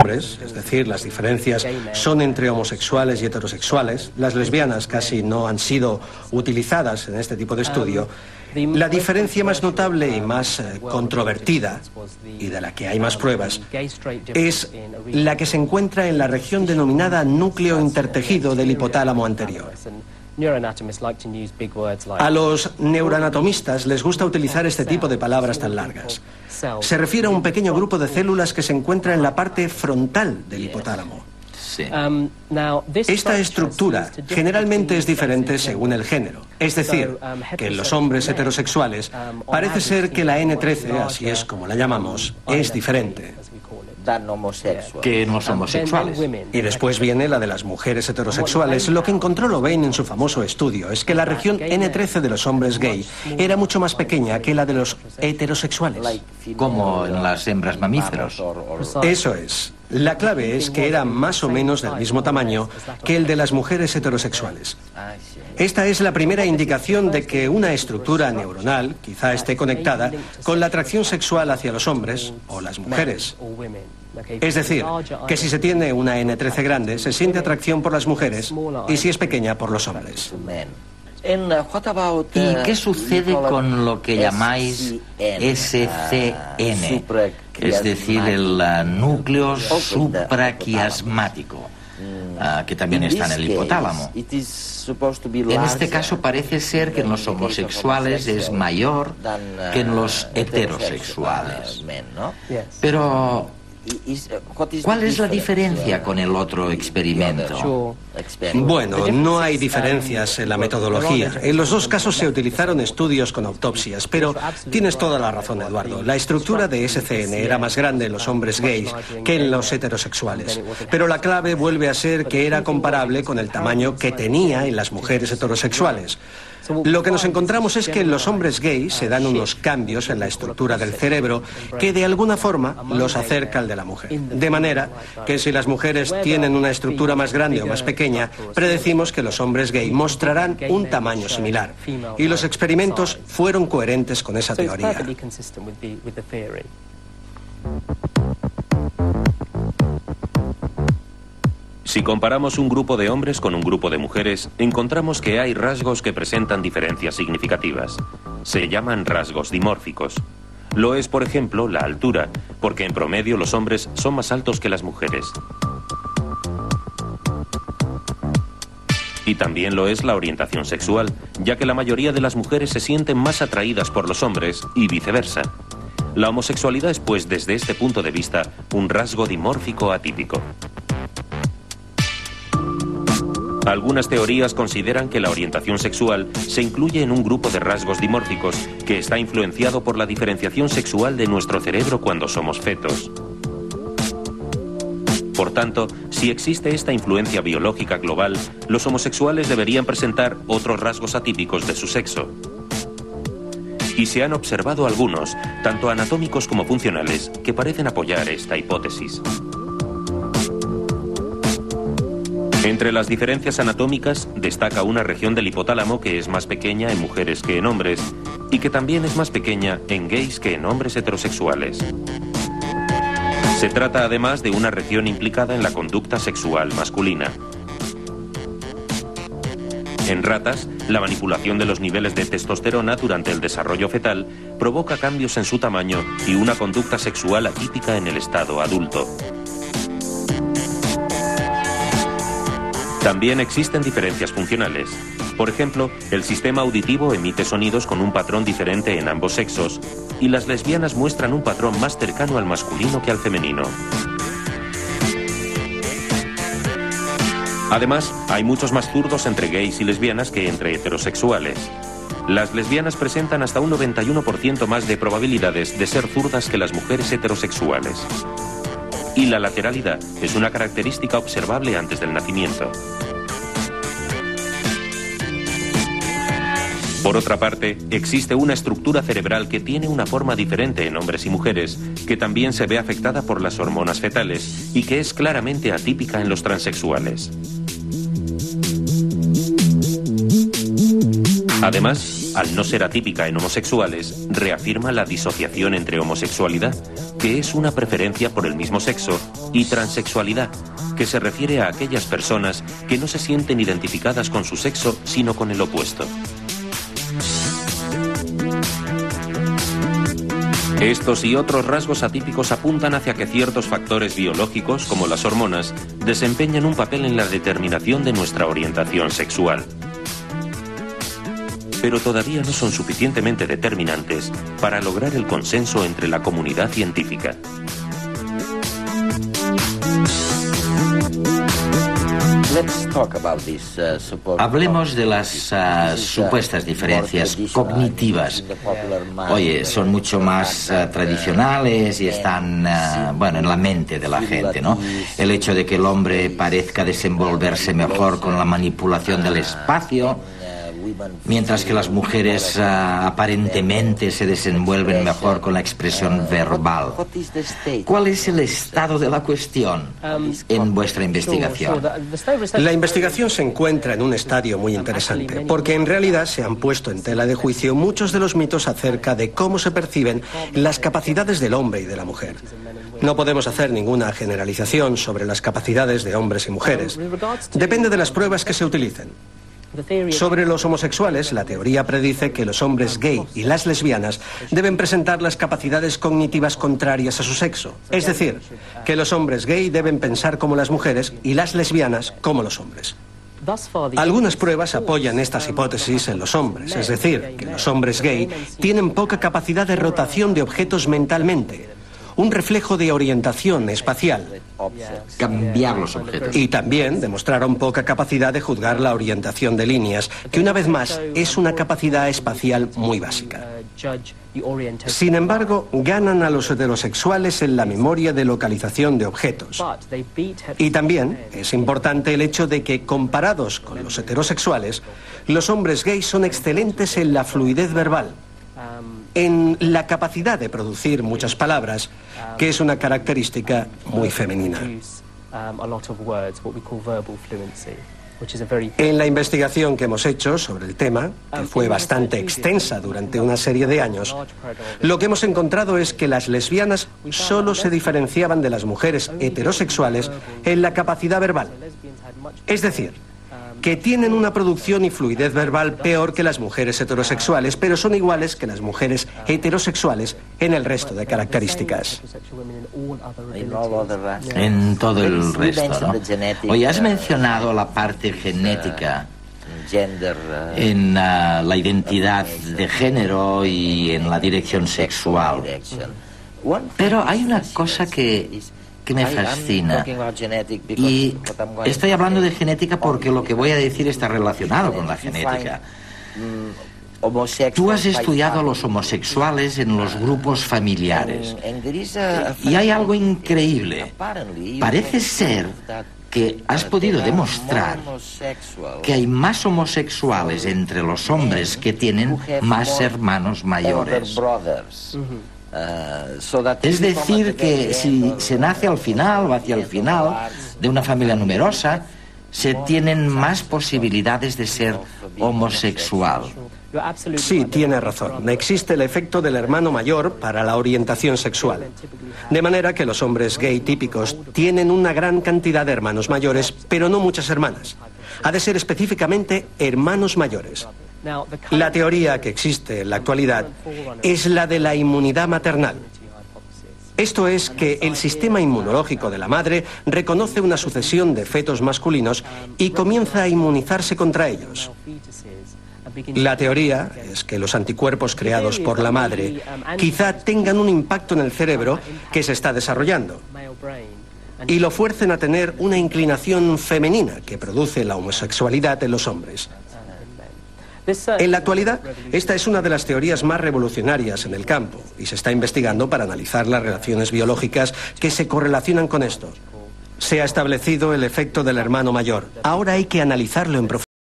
hombres, es decir, las diferencias son entre homosexuales y heterosexuales, las lesbianas casi no han sido utilizadas en este tipo de estudio, la diferencia más notable y más controvertida, y de la que hay más pruebas, es la que se encuentra en la región denominada núcleo intertejido del hipotálamo anterior. A los neuroanatomistas les gusta utilizar este tipo de palabras tan largas. Se refiere a un pequeño grupo de células que se encuentra en la parte frontal del hipotálamo. Esta estructura generalmente es diferente según el género. Es decir, que en los hombres heterosexuales parece ser que la N13, así es como la llamamos, es diferente que en los homosexuales. Y después viene la de las mujeres heterosexuales. Lo que encontró Lovain en su famoso estudio es que la región N13 de los hombres gay era mucho más pequeña que la de los heterosexuales. Como en las hembras mamíferos. Eso es. La clave es que era más o menos del mismo tamaño que el de las mujeres heterosexuales. Esta es la primera indicación de que una estructura neuronal quizá esté conectada con la atracción sexual hacia los hombres o las mujeres. Es decir, que si se tiene una N13 grande, se siente atracción por las mujeres y si es pequeña, por los hombres. ¿Y qué sucede con lo que llamáis SCN? Es decir, el núcleo supraquiasmático, que también está en el hipotálamo. En este caso parece ser que en los homosexuales es mayor que en los heterosexuales. Pero ¿cuál es la diferencia con el otro experimento? Bueno, no hay diferencias en la metodología. En los dos casos se utilizaron estudios con autopsias, pero tienes toda la razón, Eduardo. La estructura de SCN era más grande en los hombres gays que en los heterosexuales. Pero la clave vuelve a ser que era comparable con el tamaño que tenía en las mujeres heterosexuales. Lo que nos encontramos es que en los hombres gays se dan unos cambios en la estructura del cerebro que de alguna forma los acerca al de la mujer. De manera que si las mujeres tienen una estructura más grande o más pequeña, predecimos que los hombres gay mostrarán un tamaño similar. Y los experimentos fueron coherentes con esa teoría. Si comparamos un grupo de hombres con un grupo de mujeres, encontramos que hay rasgos que presentan diferencias significativas. Se llaman rasgos dimórficos. Lo es, por ejemplo, la altura, porque en promedio los hombres son más altos que las mujeres. Y también lo es la orientación sexual, ya que la mayoría de las mujeres se sienten más atraídas por los hombres y viceversa. La homosexualidad es, pues, desde este punto de vista, un rasgo dimórfico atípico. Algunas teorías consideran que la orientación sexual se incluye en un grupo de rasgos dimórficos que está influenciado por la diferenciación sexual de nuestro cerebro cuando somos fetos. Por tanto, si existe esta influencia biológica global, los homosexuales deberían presentar otros rasgos atípicos de su sexo. Y se han observado algunos, tanto anatómicos como funcionales, que parecen apoyar esta hipótesis. Entre las diferencias anatómicas destaca una región del hipotálamo que es más pequeña en mujeres que en hombres y que también es más pequeña en gays que en hombres heterosexuales. Se trata además de una región implicada en la conducta sexual masculina. En ratas, la manipulación de los niveles de testosterona durante el desarrollo fetal provoca cambios en su tamaño y una conducta sexual atípica en el estado adulto. También existen diferencias funcionales. Por ejemplo, el sistema auditivo emite sonidos con un patrón diferente en ambos sexos, y las lesbianas muestran un patrón más cercano al masculino que al femenino. Además, hay muchos más zurdos entre gays y lesbianas que entre heterosexuales. Las lesbianas presentan hasta un 91% más de probabilidades de ser zurdas que las mujeres heterosexuales. Y la lateralidad es una característica observable antes del nacimiento. Por otra parte, existe una estructura cerebral que tiene una forma diferente en hombres y mujeres, que también se ve afectada por las hormonas fetales y que es claramente atípica en los transexuales. Además, al no ser atípica en homosexuales, reafirma la disociación entre homosexualidad, que es una preferencia por el mismo sexo, y transexualidad, que se refiere a aquellas personas que no se sienten identificadas con su sexo, sino con el opuesto. Estos y otros rasgos atípicos apuntan hacia que ciertos factores biológicos, como las hormonas, desempeñan un papel en la determinación de nuestra orientación sexual. Pero todavía no son suficientemente determinantes para lograr el consenso entre la comunidad científica. Hablemos de las supuestas diferencias cognitivas. Oye, son mucho más tradicionales y están, bueno, en la mente de la gente, ¿no? El hecho de que el hombre parezca desenvolverse mejor con la manipulación del espacio, mientras que las mujeres aparentemente se desenvuelven mejor con la expresión verbal. ¿Cuál es el estado de la cuestión en vuestra investigación? La investigación se encuentra en un estadio muy interesante, porque en realidad se han puesto en tela de juicio muchos de los mitos acerca de cómo se perciben las capacidades del hombre y de la mujer. No podemos hacer ninguna generalización sobre las capacidades de hombres y mujeres. Depende de las pruebas que se utilicen. Sobre los homosexuales, la teoría predice que los hombres gay y las lesbianas deben presentar las capacidades cognitivas contrarias a su sexo. Es decir, que los hombres gay deben pensar como las mujeres y las lesbianas como los hombres. Algunas pruebas apoyan estas hipótesis en los hombres, es decir, que los hombres gay tienen poca capacidad de rotación de objetos mentalmente, un reflejo de orientación espacial. Cambiar los objetos. Y también demostraron poca capacidad de juzgar la orientación de líneas, que una vez más es una capacidad espacial muy básica. Sin embargo, ganan a los heterosexuales en la memoria de localización de objetos. Y también es importante el hecho de que, comparados con los heterosexuales, los hombres gays son excelentes en la fluidez verbal, en la capacidad de producir muchas palabras, que es una característica muy femenina. En la investigación que hemos hecho sobre el tema, que fue bastante extensa durante una serie de años, lo que hemos encontrado es que las lesbianas solo se diferenciaban de las mujeres heterosexuales en la capacidad verbal. Es decir, que tienen una producción y fluidez verbal peor que las mujeres heterosexuales, pero son iguales que las mujeres heterosexuales en el resto de características. En todo el resto, ¿no? Hoy has mencionado la parte genética en la identidad de género y en la dirección sexual. Pero hay una cosa que me fascina, y estoy hablando de genética porque lo que voy a decir está relacionado con la genética. Tú has estudiado a los homosexuales en los grupos familiares y hay algo increíble. Parece ser que has podido demostrar que hay más homosexuales entre los hombres que tienen más hermanos mayores. Es decir, que si se nace al final o hacia el final de una familia numerosa, se tienen más posibilidades de ser homosexual. Sí, tiene razón. Existe el efecto del hermano mayor para la orientación sexual. De manera que los hombres gay típicos tienen una gran cantidad de hermanos mayores, pero no muchas hermanas. Ha de ser específicamente hermanos mayores. La teoría que existe en la actualidad es la de la inmunidad maternal. Esto es que el sistema inmunológico de la madre reconoce una sucesión de fetos masculinos y comienza a inmunizarse contra ellos. La teoría es que los anticuerpos creados por la madre quizá tengan un impacto en el cerebro que se está desarrollando y lo fuercen a tener una inclinación femenina que produce la homosexualidad en los hombres. En la actualidad, esta es una de las teorías más revolucionarias en el campo y se está investigando para analizar las relaciones biológicas que se correlacionan con esto. Se ha establecido el efecto del hermano mayor. Ahora hay que analizarlo en profundidad.